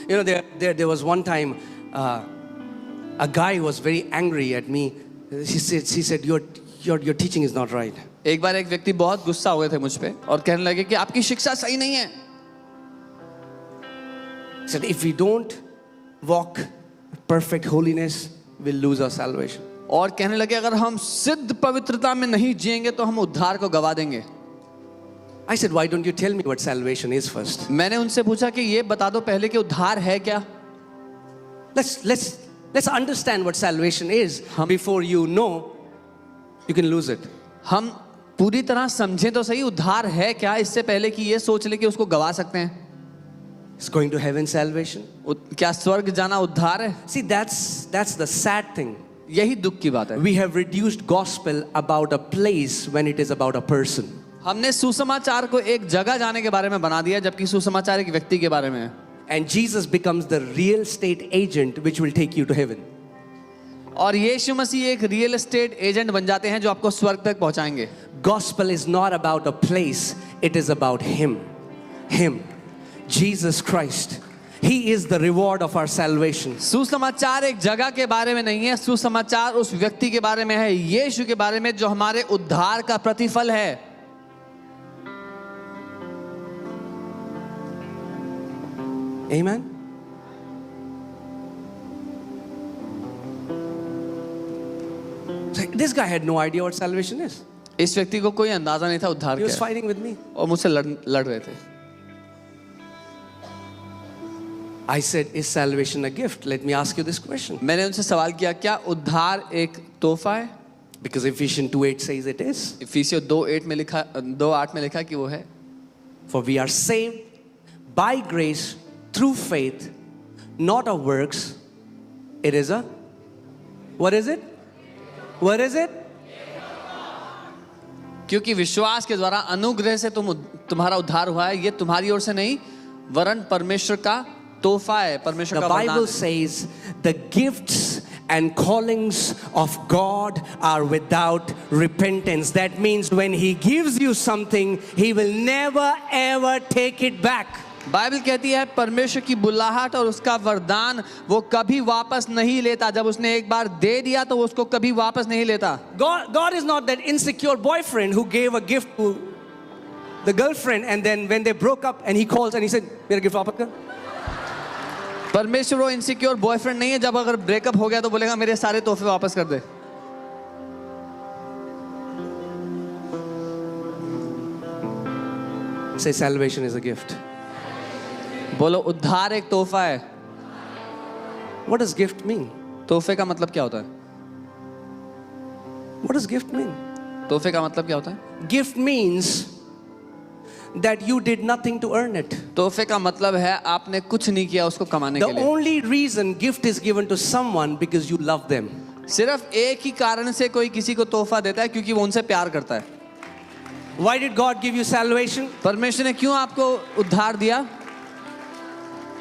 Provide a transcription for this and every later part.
You know, there was one time a guy was very angry at me. He said, your teaching is not right. एक बार एक व्यक्ति बहुत गुस्सा हो गए थे मुझ पे और कहने लगे कि आपकी शिक्षा सही नहीं है. He said, if we don't walk perfect holiness, we'll lose our salvation. और कहने लगे अगर हम सिद्ध पवित्रता में नहीं जिएंगे तो हम उद्धार को गवा देंगे. I said, why don't you tell me what salvation is first? मैंने उनसे पूछा कि ये बता दो पहले कि उद्धार है क्या. Let's understand what salvation is before you know you can lose it. हम पूरी तरह समझें तो सही उद्धार है क्या, इससे पहले कि ये सोच ले कि उसको गवा सकते हैं. It's going to heaven salvation. क्या स्वर्ग जाना उद्धार है? See, that's the sad thing. यही दुख की बात है. We have reduced gospel about a place when it is about a person. हमने सुसमाचार को एक जगह जाने के बारे में बना दिया जबकि सुसमाचार एक व्यक्ति के बारे में है. And Jesus becomes the real estate agent which will take you to heaven. और यीशु मसीह एक रियल एस्टेट एजेंट बन जाते हैं जो आपको स्वर्ग तक पहुंचाएंगे. Gospel is not about a place, it is about Him. Jesus Christ. He is the reward of our salvation. सुसमाचार एक जगह के बारे में नहीं है, सुसमाचार उस व्यक्ति के बारे में है, यीशु के बारे में जो हमारे उद्धार का प्रतिफल है. Amen. So this guy had no idea what salvation is. इस व्यक्ति को कोई अंदाजा नहीं था उद्धार He was क्या है fighting with me. और मुझसे लड़ रहे थे. I said, is salvation a gift? Let me ask you this question. मैंने उनसे सवाल किया क्या उद्धार एक तोहफा है? Because Ephesians 2:8 says it is. इफिसियों 2:8 में लिखा 2:8 में लिखा कि वो है. For we are saved by grace through faith, not of works. It is a, what is it? What is it? क्योंकि विश्वास के द्वारा अनुग्रह से तुम्हारा उद्धार हुआ है, ये तुम्हारी ओर से नहीं वरन परमेश्वर का तोहफा है, परमेश्वर The का वरदान Bible है. says the gifts and callings of God are without repentance. That means when He gives you something, He will never ever take it back. Bible कहती है परमेश्वर की बुलाहट और उसका वरदान वो कभी वापस नहीं लेता. जब उसने एक बार दे दिया तो वो उसको कभी वापस नहीं लेता. God is not that insecure boyfriend who gave a gift to the girlfriend and then when they broke up and he calls and he said, मेरा gift वापस कर. परमेश्वर वो इनसिक्योर बॉयफ्रेंड नहीं है जब अगर ब्रेकअप हो गया तो बोलेगा मेरे सारे तोहफे वापस कर दे. Say salvation is a gift. बोलो उद्धार एक तोहफा है. What does gift mean? तोहफे का मतलब क्या होता है? What does gift mean? तोहफे का मतलब क्या होता है? Gift means that you did nothing to earn it. तोहफे का मतलब है आपने कुछ नहीं किया उसको कमाने The के लिए. only reason gift is given to someone because you love them. सिर्फ एक ही कारण से कोई किसी को तोहफा देता है क्योंकि वो उनसे प्यार करता है. Why did God give you salvation? परमेश्वर ने क्यों आपको उद्धार दिया?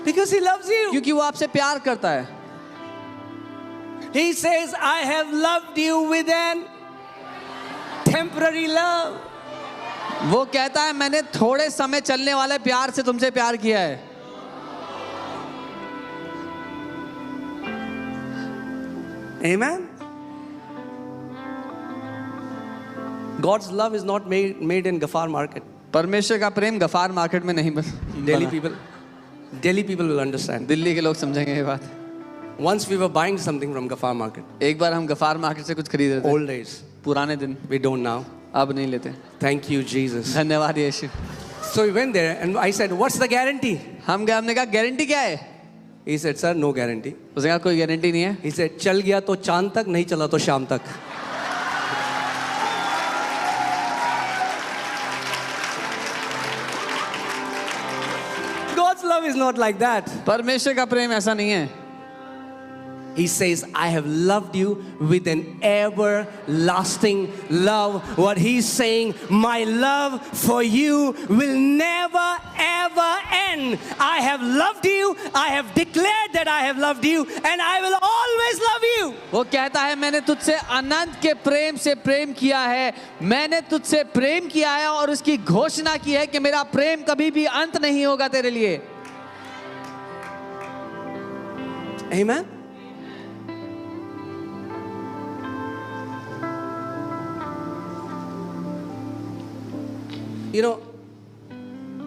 Because He loves you. क्योंकि वो आपसे प्यार करता है. He says, I have loved you with an temporary love. वो कहता है मैंने थोड़े समय चलने वाले प्यार से तुमसे प्यार किया है. Amen. God's love is not made in Gafar market. परमेश्वर का प्रेम गफार मार्केट में नहीं Delhi people will understand. Delhi के लोग समझेंगे ये बात. Once we were buying something from Gafar market. एक बार हम गफार मार्केट से कुछ खरीद रहे थे. Old days. पुराने दिन. We don't now. अब नहीं लेते. Thank you, Jesus. धन्यवाद यीशु. So we went there and I said, what's the guarantee? हम गए, हमने कहा गारंटी क्या है? He said, sir, no guarantee. उसने कहा कोई गारंटी नहीं है. He said, चल गया तो चांद तक, नहीं चला तो शाम तक. God's love is not like that. परमेश्वर का प्रेम ऐसा नहीं है. He says, I have loved you with an everlasting love. What He's saying, my love for you will never ever end. I have loved you. I have declared that I have loved you and I will always love you. वो कहता है मैंने तुझसे अनंत के प्रेम से प्रेम किया है. मैंने तुझसे प्रेम किया है और उसकी घोषणा की है कि मेरा प्रेम कभी भी अंत नहीं होगा तेरे लिए. Amen. You know,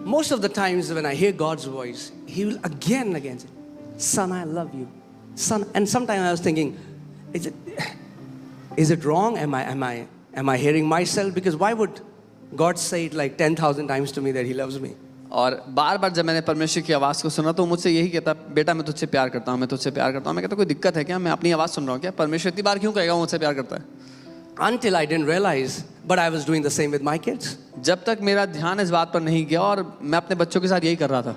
most of the times when I hear God's voice, He will again and again say, "Son, I love you, son." And sometimes I was thinking, is it wrong? Am I hearing myself? Because why would God say it like 10,000 times to me that He loves me? और बार बार जब मैंने परमेश्वर की आवाज़ को सुना तो मुझसे यही कहता, बेटा मैं तुझसे प्यार करता हूँ, मैं तुझसे प्यार करता हूँ। मैं कहता कोई दिक्कत है क्या? मैं अपनी आवाज़ सुन रहा हूँ क्या? परमेश्वर इतनी बार क्यों कहेगा वो मुझसे प्यार करता है? Until I didn't realize, but I was doing the same with my kids. जब तक मेरा ध्यान इस बात पर नहीं गया और मैं अपने बच्चों के साथ यही कर रहा था।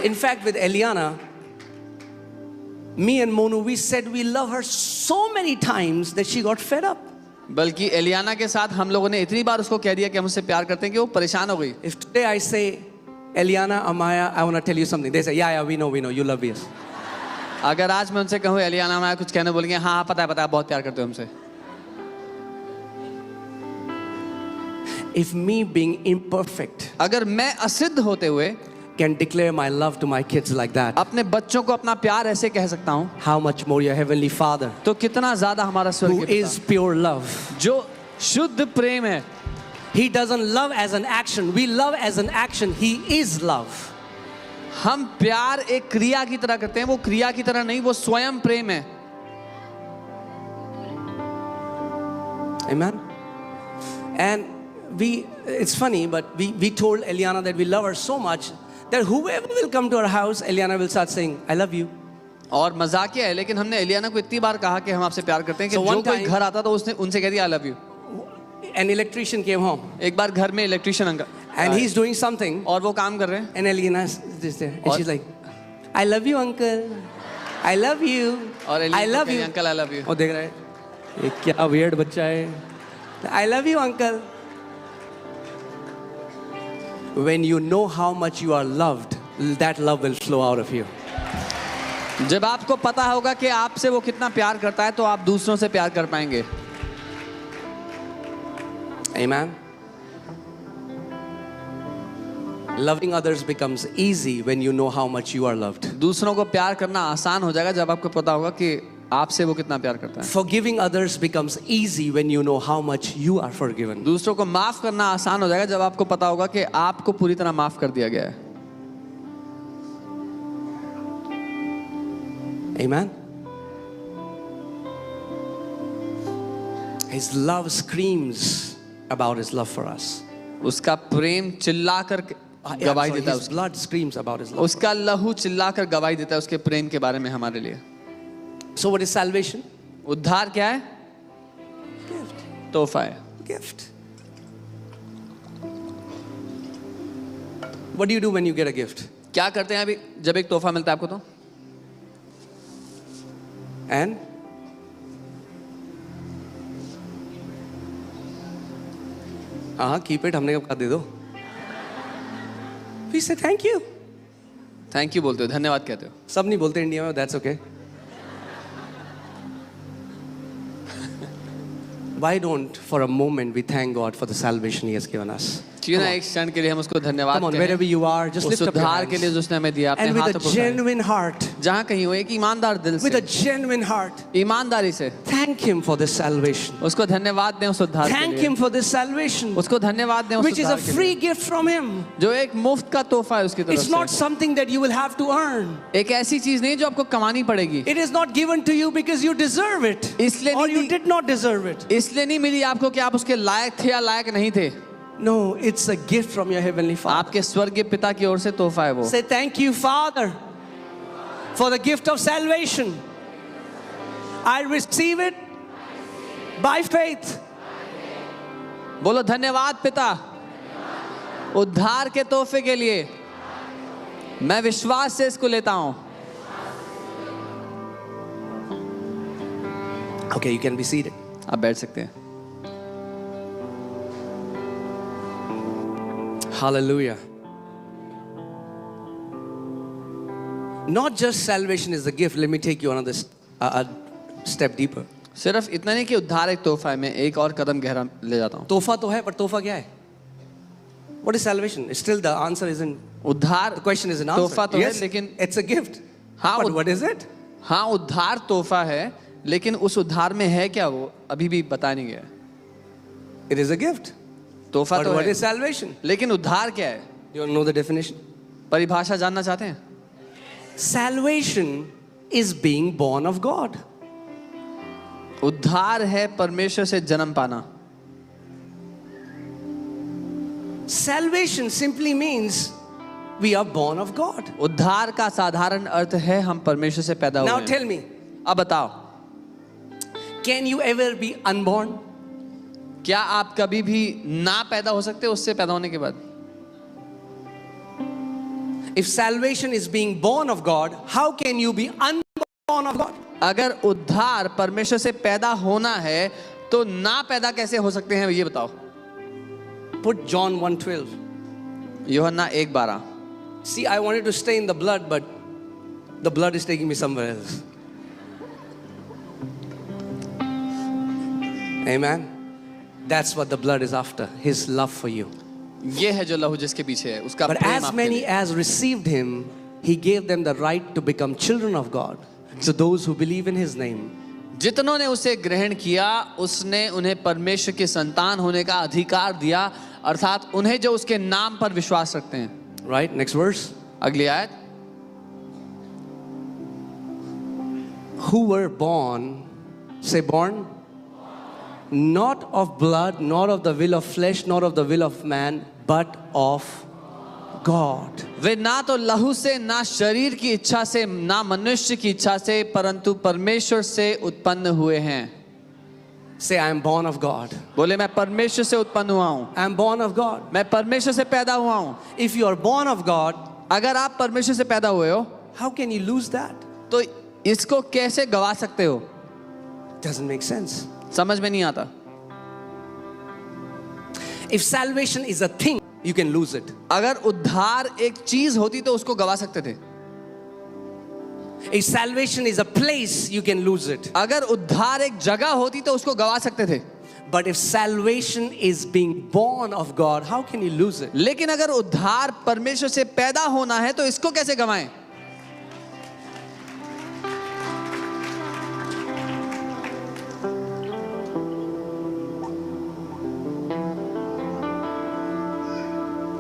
In fact, with Eliana, me and Monu, we said we love her so many times that she got fed up. बल्कि एलियाना के साथ हम लोगों ने इतनी बार उसको कह दिया कि हम उससे प्यार करते हैं कि वो परेशान हो गई। If today I say, Eliana, Amaya, I want to tell you something, they say, yeah, we know, you love us. अगर आज मैं उनसे कहूँ एलियाना अमाया कुछ कहने बोलेंगे, हाँ पता है बहुत प्यार करते हो हमसे। If me being imperfect अगर मैं असिद्ध होते हुए can declare my love to my kids like that, अपने बच्चों को अपना प्यार ऐसे कह सकता हूँ, how much more your heavenly Father, तो कितना ज्यादा हमारा who स्वर्गीय is pure love. पिता जो शुद्ध प्रेम है। He doesn't love as an action. We love as an action. He is love. हम प्यार एक क्रिया की तरह करते हैं, वो क्रिया की तरह नहीं, वो स्वयं प्रेम है। Amen. And it's funny, but we told Eliana that we love her so much that whoever will come to our house, Eliana will start saying, I love you. और मजाकिया है, लेकिन हमने एलियाना को इतनी बार कहा कि हम आपसे प्यार करते हैं कि So जो one कोई time- घर आता तो उसने उनसे कह दिया I love you. An electrician came home एक बार घर में electrician uncle and he's doing something, और वो काम कर रहे हैं and Eliana is just there. And Or- she's like, I love you, uncle. I love you. और I एलियाना love कहती you. है, अंकल आई लव यू। और देख रहा है, ये क्या weird बच्चा है. I love you, uncle. When you know how much you are loved, that love will flow out of you. जब आपको पता होगा कि आपसे वो कितना प्यार करता है तो आप दूसरों से प्यार कर पाएंगे। Amen. Loving others becomes easy when you know how much you are loved. दूसरों को प्यार करना आसान हो जाएगा जब आपको पता होगा कि आपसे वो कितना प्यार करता है। Forgiving others becomes easy when you know how much you are forgiven. दूसरों को माफ करना आसान हो जाएगा जब आपको पता होगा कि आपको पूरी तरह माफ कर दिया गया है। Amen. His love screams about his love for us. उसका प्रेम चिल्लाकर गवाही देता है, His blood screams about his love. उसका लहू चिल्लाकर गवाही देता है उसके प्रेम के बारे में हमारे लिए। So what is salvation? उद्धार क्या है? Gift. तोहफा है। Gift. What do you do when you get a gift? क्या करते हैं अभी जब एक तोहफा मिलता है आपको तो? And हाँ, keep it. हमने कब कहा दे दो? We say thank you. Thank you बोलते हो, धन्यवाद कहते हो। सब नहीं बोलते इंडिया में, that's okay. Why don't for a moment we thank God for the salvation He has given us? क्यों ना एक क्षण के लिए हम उसको धन्यवाद Come on, कहें। wherever you are, just उस lift up your उद्धार के लिए hands. जो उसने हमें दिया अपने And with हाथों a को उठाएं। genuine heart, जहाँ कहीं हो एक ईमानदार दिल with a से, genuine heart, ईमानदारी से thank Him for this salvation. उसको धन्यवाद दें उस उद्धार के Thank लिए। Him for this salvation, उसको धन्यवाद दें उस which is a उद्धार के लिए, free gift from Him. जो एक मुफ्त का तोहफा है उसकी तरफ It's not से। something that you will have to earn. एक ऐसी चीज नहीं जो आपको कमानी पड़ेगी। It is not given to you because you deserve it इसलिए or नहीं you the- did not deserve it. इसलिए नहीं मिली आपको कि आप उसके लायक थे या लायक नहीं थे। No, it's a gift from your heavenly Father. आपके स्वर्गीय पिता की ओर से तोहफा है वो। Say thank you, Father, for the gift of salvation. I receive it by faith. बोलो धन्यवाद पिता उद्धार के तोहफे के लिए, मैं विश्वास से इसको लेता हूं। Okay, you can be seated. आप बैठ सकते हैं। Hallelujah. Not just salvation is the gift. Let me take you another a step deeper. सिर्फ इतना नहीं कि उद्धार एक तोहफा है, मैं एक और कदम गहरा ले जाता हूं। तोहफा तो है, पर तोहफा क्या है? What is salvation? Still the answer isn't, उद्धार the question isn't तोहफा answered. तो है, Yes, लेकिन it's a gift. हाँ, But what is it? हाँ उद्धार तोहफा है, लेकिन उस उद्धार में है क्या वो अभी भी बता नहीं गया है। It is a gift. तोहफा But तो what है, is salvation? लेकिन उद्धार क्या है? You want to know the definition? परिभाषा जानना चाहते हैं? Salvation is being born of God. उद्धार है परमेश्वर से जन्म पाना। Salvation simply means we are born of God. उद्धार का साधारण अर्थ है हम परमेश्वर से पैदा हुए Now हैं। tell me, अब बताओ, can you ever be unborn? क्या आप कभी भी ना पैदा हो सकते उससे पैदा होने के बाद? If salvation is being born of God, how can you be unborn of God? अगर उद्धार परमेश्वर से पैदा होना है तो ना पैदा कैसे हो सकते हैं ये बताओ। Put John 1:12. यूहन्ना 1:12। See, I wanted to stay in the blood, but the blood is taking me somewhere else. Amen. That's what the blood is after, His love for you. ये है जो लहू जिसके पीछे है, उसका But प्रेम as आपके many लिए। as received Him, He gave them the right to become children of God. To those who believe in His name. जितनों ने उसे ग्रहण किया उसने उन्हें परमेश्वर के संतान होने का अधिकार दिया, अर्थात उन्हें जो उसके नाम पर विश्वास रखते हैं। Right? Next verse. अगली आयत। Who were born, say born, not of blood, nor of the will of flesh, nor of the will of man, but of God. वे ना तो लहू से, ना शरीर की इच्छा से, ना मनुष्य की इच्छा से, परंतु परमेश्वर से उत्पन्न हुए हैं। Say, I am born of God. बोले मैं परमेश्वर से उत्पन्न हुआ हूँ, I am born of God. मैं परमेश्वर से पैदा हुआ हूँ। If you are born of God, अगर आप परमेश्वर से पैदा हुए हो how can you lose that? तो इसको कैसे गवा सकते हो? Doesn't make sense. समझ में नहीं आता। If salvation is a thing, you can lose it. अगर उद्धार एक चीज होती तो उसको गवा सकते थे। If salvation is a place, you can lose it. अगर उद्धार एक जगह होती तो उसको गवा सकते थे। But if salvation is being born of God, how can you lose it? लेकिन अगर उद्धार परमेश्वर से पैदा होना है तो इसको कैसे गवाएं?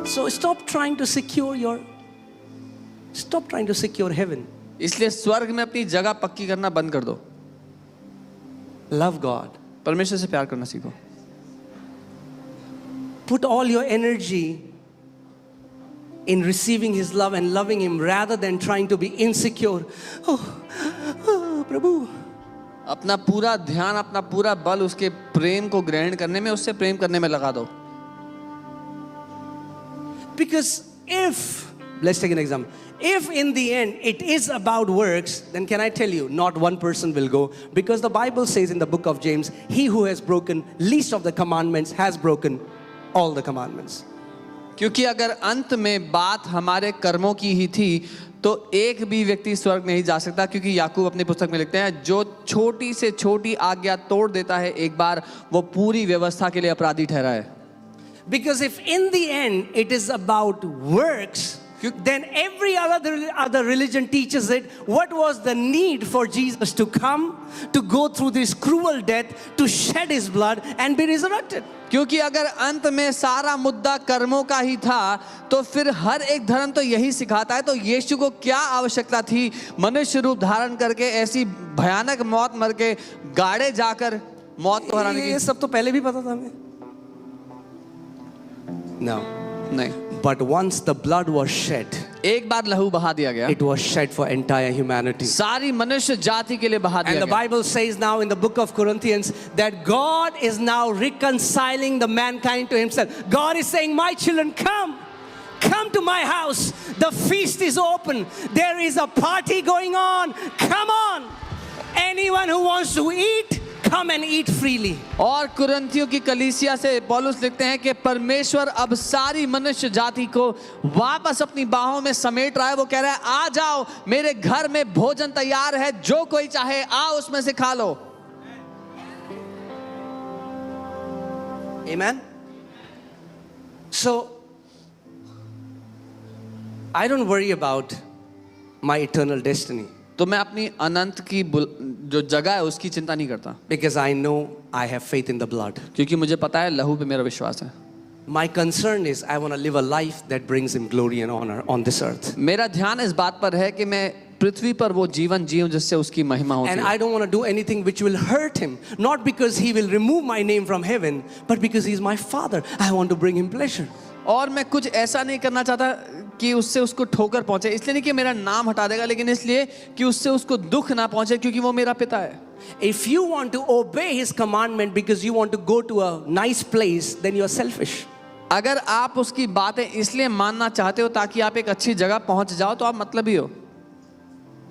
So stop trying to secure heaven. इसलिए स्वर्ग में अपनी जगह पक्की करना बंद कर दो। Love God. परमेश्वर से प्यार करना सीखो। Put all your energy in receiving His love and loving Him rather than trying to be insecure. Oh, Prabhu. अपना पूरा ध्यान, अपना पूरा बल उसके प्रेम को ग्रहण करने में, उससे प्रेम करने में लगा दो। Because if, let's take an example, if in the end it is about works, then can I tell you, not one person will go. Because the Bible says in the book of James, he who has broken least of the commandments has broken all the commandments. क्योंकि अगर अंत में बात हमारे कर्मों की ही थी तो एक भी व्यक्ति स्वर्ग नहीं जा सकता, क्योंकि याकूब अपनी पुस्तक में लिखते हैं जो छोटी से छोटी आज्ञा तोड़ देता है एक बार, वो पूरी व्यवस्था के लिए अपराधी ठहरा है। Because if in the end it is about works, then every other religion teaches it. What was the need for Jesus to come, to go through this cruel death, to shed His blood and be resurrected? क्योंकि अगर अंत में सारा मुद्दा कर्मों का ही था तो फिर हर एक धर्म तो यही सिखाता है, तो यीशु को क्या आवश्यकता थी मनुष्य रूप धारण करके ऐसी भयानक मौत मर के गाड़े जाकर मौत को हराने की? ये सब तो पहले भी पता था हमें। No. नहीं, But once the blood was shed, एक बार लहू बहा दिया गया, it was shed for entire humanity. सारी मनुष्य जाति के लिए बहा दिया And the गया। Bible says now in the book of Corinthians that God is now reconciling the mankind to Himself. God is saying, my children, come to my house. The feast is open. There is a party going on. Come on. Anyone who wants to eat, come and eat freely. और कुरिन्थियों की कलीसिया से पौलुस लिखते हैं कि परमेश्वर अब सारी मनुष्य जाति को वापस अपनी बाहों में समेट रहा है। वो कह रहा है आ जाओ, मेरे घर में भोजन तैयार है, जो कोई चाहे आओ उसमें से खा लो। Amen. So I don't worry about my eternal destiny तो मैं अपनी अनंत की जो जगह है उसकी चिंता नहीं करता, because I know I have faith in the blood. क्योंकि मुझे पता है लहू पे मेरा विश्वास है. My concern is I want to live a life that brings him glory and honor on this earth. मेरा ध्यान इस बात पर है कि मैं पृथ्वी पर वो जीवन जीऊं जिससे उसकी महिमा होती And है. I don't want to do anything which will hurt him, not because he will remove my name from heaven, but because he is my father. I want to bring him pleasure. और मैं कुछ ऐसा नहीं करना चाहता कि उससे उसको ठोकर पहुंचे, इसलिए नहीं कि मेरा नाम हटा देगा, लेकिन इसलिए कि उससे उसको दुख ना पहुंचे, क्योंकि वो मेरा पिता है. If you want to obey his commandment because you want to go to a nice place, then you are selfish. अगर आप उसकी बातें इसलिए मानना चाहते हो ताकि आप एक अच्छी जगह पहुंच जाओ, तो आप मतलबी हो.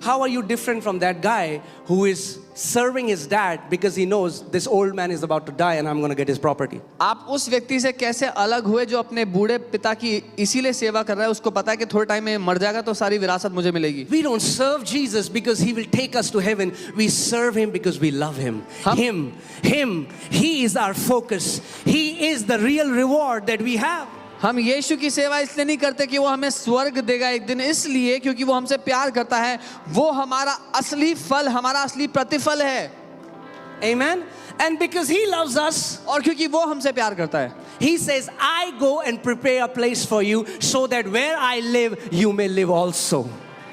How are you different from that guy who is serving his dad because he knows this old man is about to die and I'm going to get his property? आप उस व्यक्ति से कैसे अलग हुए जो अपने बूढ़े पिता की इसीलिए सेवा कर रहा है, उसको पता है कि थोड़े टाइम में मर जाएगा तो सारी विरासत मुझे मिलेगी. We don't serve Jesus because he will take us to heaven. We serve him because we love him. Him. He is our focus. He is the real reward that we have. हम यीशु की सेवा इसलिए नहीं करते कि वो हमें स्वर्ग देगा एक दिन, इसलिए क्योंकि वो हमसे प्यार करता है. वो हमारा असली फल, हमारा असली प्रतिफल है. Amen. And because he loves us, और क्योंकि वो हमसे प्यार करता है, he says, I go and prepare a place for you so that where I live, you may live also.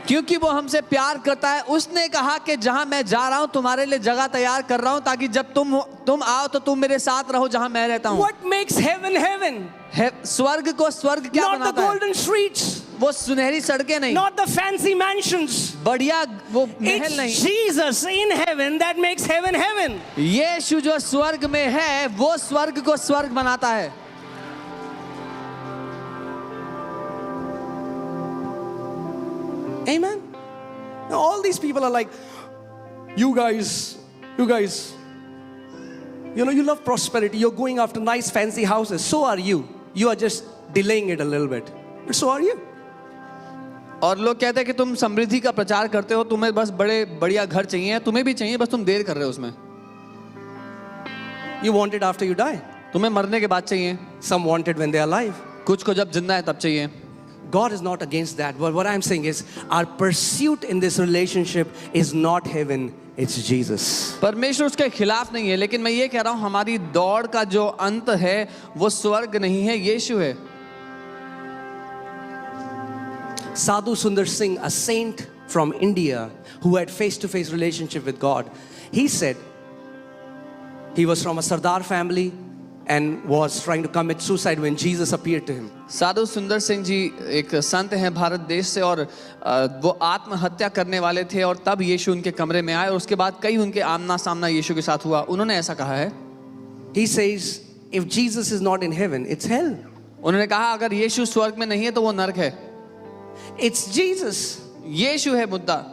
क्योंकि वो हमसे प्यार करता है, उसने कहा कि जहां मैं जा रहा हूं तुम्हारे लिए जगह तैयार कर रहा हूं, ताकि जब तुम आओ तो तुम मेरे साथ रहो जहां मैं रहता हूं. What makes heaven heaven? स्वर्ग को स्वर्ग क्या Not the बनाता है? golden streets, वो सुनहरी सड़कें नहीं, not the fancy mansions. बढ़िया वो महल नहीं. It's Jesus in heaven that makes heaven heaven. यीशु जो स्वर्ग में है वो स्वर्ग को स्वर्ग बनाता है. Amen. Now all these people are like, you guys, you know, you love prosperity. You're going after nice fancy houses. So are you. You are just delaying it a little bit. But so are you. और लोग कहते हैं कि तुम समृद्धि का प्रचार करते हो, तुम्हें बस बड़े बढ़िया घर चाहिए, तुम्हें भी चाहिए, बस तुम देर कर रहे हो उसमें. You want it after you die. तुम्हें मरने के बाद चाहिए, Some want it when they are alive. कुछ को जब जिंदा है तब चाहिए. God is not against that. But what I'm saying is, our pursuit in this relationship is not heaven, it's Jesus. परमेश्वर उसके खिलाफ नहीं है, लेकिन मैं ये कह रहा हूँ हमारी दौड़ का जो अंत है वो स्वर्ग नहीं है, यीशु है. Sadhu Sundar Singh, a saint from India who had face-to-face relationship with God, he said he was from a Sardar family and was trying to commit suicide when Jesus appeared to him. साधु सुंदर सिंह जी एक संत हैं भारत देश से, और वो आत्महत्या करने वाले थे, और तब यीशु उनके कमरे में आए, और उसके बाद कई उनके आमना सामना यीशु के साथ हुआ. उन्होंने ऐसा कहा है, He says, if Jesus is not in heaven, it's hell. उन्होंने कहा अगर यीशु स्वर्ग में नहीं है तो वो नरक है. It's Jesus. यीशु है मुद्दा.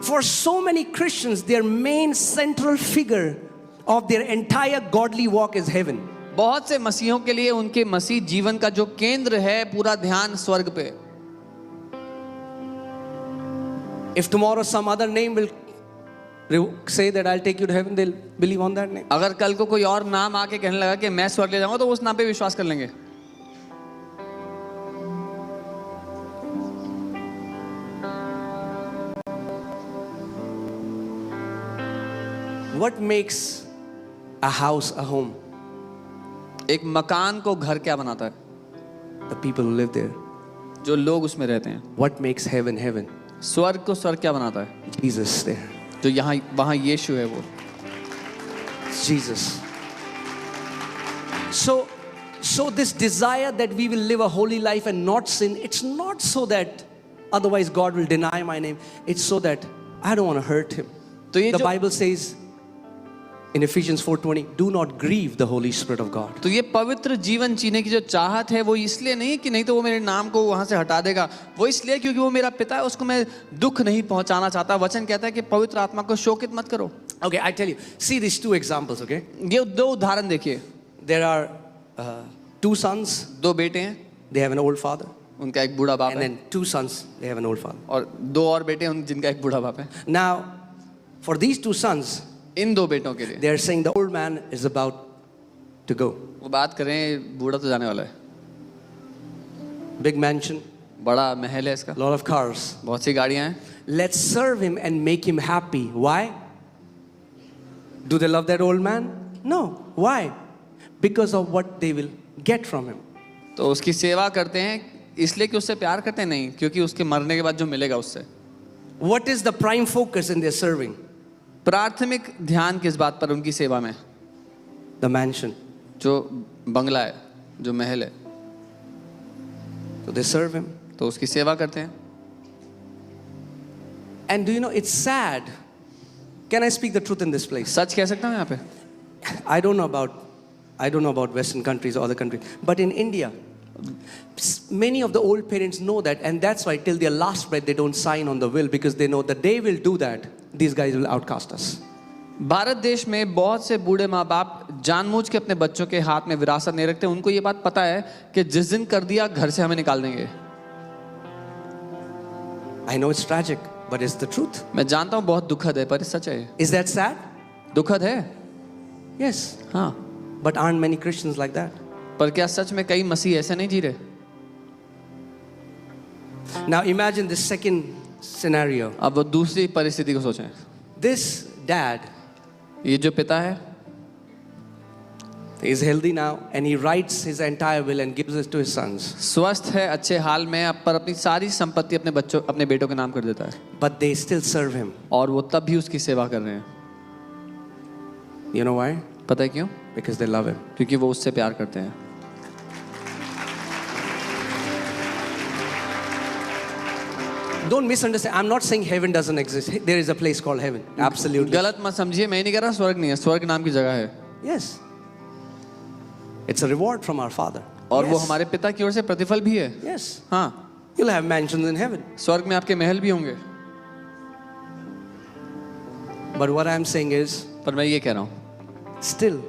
For so many Christians, their main central figure of their entire godly walk is heaven. बहुत से मसीहों के लिए उनके मसीह जीवन का जो केंद्र है, पूरा ध्यान स्वर्ग पे. If tomorrow some other name will say that I'll take you to heaven, they'll believe on that name. अगर कल को कोई और नाम आके कहने लगा कि मैं स्वर्ग ले जाऊंगा, तो उस नाम पे विश्वास कर लेंगे. What makes a house a home? एक मकान को घर क्या बनाता है? The people who live there. जो लोग उसमें रहते हैं. What makes heaven heaven? स्वर्ग को स्वर्ग क्या बनाता है? Jesus there. जो यहाँ वहाँ यीशु है वो. It's Jesus. So this desire that we will live a holy life and not sin, it's not so that otherwise God will deny my name. It's so that I don't want to hurt him. तो ये The जो Bible says in Ephesians 4:20, do not grieve the Holy Spirit of God. तो ये पवित्र जीवन जीने की जो चाहत है वो इसलिए नहीं कि नहीं तो वो मेरे नाम को वहां से हटा देगा, वो इसलिए क्योंकि वो मेरा पिता है, उसको मैं दुख नहीं पहुंचाना चाहता. वचन कहता है कि पवित्र आत्मा को शोकित मत करो. Okay, I tell you. See these two examples, okay? ये दो उदाहरण देखिए. There are two sons. दो बेटे हैं, They have an old father. उनका एक बूढ़ा बाप And है, then two sons, they have an old father. और दो और बेटे हैं जिनका एक बूढ़ा बाप है. Now, for these two sons, इन दो बेटों के लिए they are saying the old man is about to go. वो बात करें बूढ़ा तो जाने वाला है. big mansion, बड़ा महल है इसका, lot of cars. बहुत सी गाड़ियां हैं. Let's serve him and make him happy. Why? Do they love that old man? No. Why? Because of what they will get from him. तो उसकी सेवा करते हैं इसलिए कि उससे प्यार करते हैं, नहीं क्योंकि उसके मरने के बाद जो मिलेगा उससे. What is the prime focus in their serving? प्राथमिक ध्यान किस बात पर उनकी सेवा में? The mansion. जो बंगला है, जो महल है, So they serve him. तो उसकी सेवा करते हैं. And do you know, it's sad. Can I speak the truth in this place? सच कह सकता हूँ यहाँ पे. I don't know about Western countries or other countries, but in India, many of the old parents know that, and that's why till their last breath they don't sign on the will, because they know that they will do that, these guys will outcast us. Bharat देश में बहुत से बूढ़े माँ बाप जानबूझ के अपने बच्चों के हाथ में विरासत नहीं रखते. उनको ये बात पता है कि जिस दिन कर दिया घर से हमें निकाल देंगे. I know it's tragic, but it's the truth. मैं जानता हूँ बहुत दुखद है, पर सच है. Is that sad? दुखद है, Yes. हाँ. But aren't many Christians like that? पर क्या सच में कई मसीह ऐसे नहीं जी रहे? Now imagine this second scenario. अब वो दूसरी परिस्थिति को सोचें. This dad ये जो पिता है, is healthy now and he writes his entire will and gives it to his sons. स्वस्थ है, अच्छे हाल में, अब पर अपनी सारी संपत्ति अपने बेटों के नाम कर देता है. But they still serve him. और वो तब भी उसकी सेवा कर रहे हैं. You know why? पता है क्यों? Because they love him. क्योंकि वो उससे प्यार करते हैं. Don't misunderstand. I'm not saying heaven doesn't exist. There is a place called heaven. Absolutely. गलत मत समझिए, मैं नहीं कह रहा स्वर्ग नहीं है. स्वर्ग नाम की जगह है. Yes. It's a reward from our Father. और वो Yes. हमारे पिता की ओर से प्रतिफल भी है. Yes. हाँ, You'll have mansions in heaven. स्वर्ग में आपके महल भी होंगे. But what I'm saying is, पर मैं ये कह रहा हूँ, still,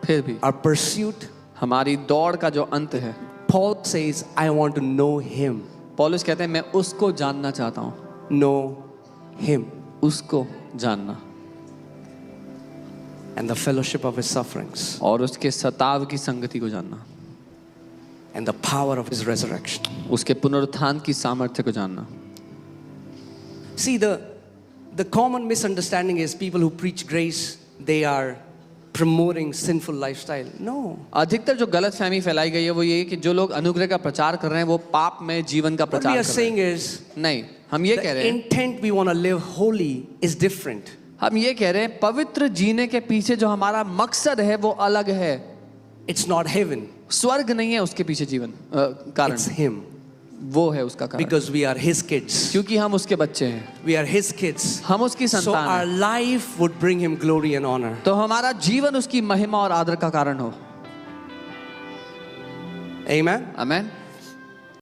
फिर भी our pursuit, हमारी दौड़ का जो अंत है, Paul says, I want to know him. पौलुस कहते हैं मैं उसको जानना चाहता हूँ. Know him. उसको जानना And the fellowship of his sufferings. और उसके सताव की संगति को जानना, And the power of his resurrection. उसके पुनरुत्थान की सामर्थ्य को जानना. See, the common misunderstanding is people who preach grace, they are promoting sinful lifestyle. No. अधिकतर जो गलत फहमी फैलाई गई है वो ये कि जो लोग अनुग्रह का प्रचार कर रहे हैं वो पाप में जीवन का What we प्रचार are कर रहे saying हैं. is, नहीं, हम ये कह the रहे हैं, intent we want to live holy is different. हम ये कह रहे हैं पवित्र जीने के पीछे जो हमारा मकसद है वो अलग है. It's not heaven. स्वर्ग नहीं है उसके पीछे जीवन कारण, It's him. वो है उसका कारण. Because we are his kids. क्योंकि हम उसके बच्चे हैं, We are his kids. हम उसकी So संतान our हैं, life would bring him glory and honor. तो हमारा जीवन उसकी महिमा और आदर का कारण हो. Amen. आमेन.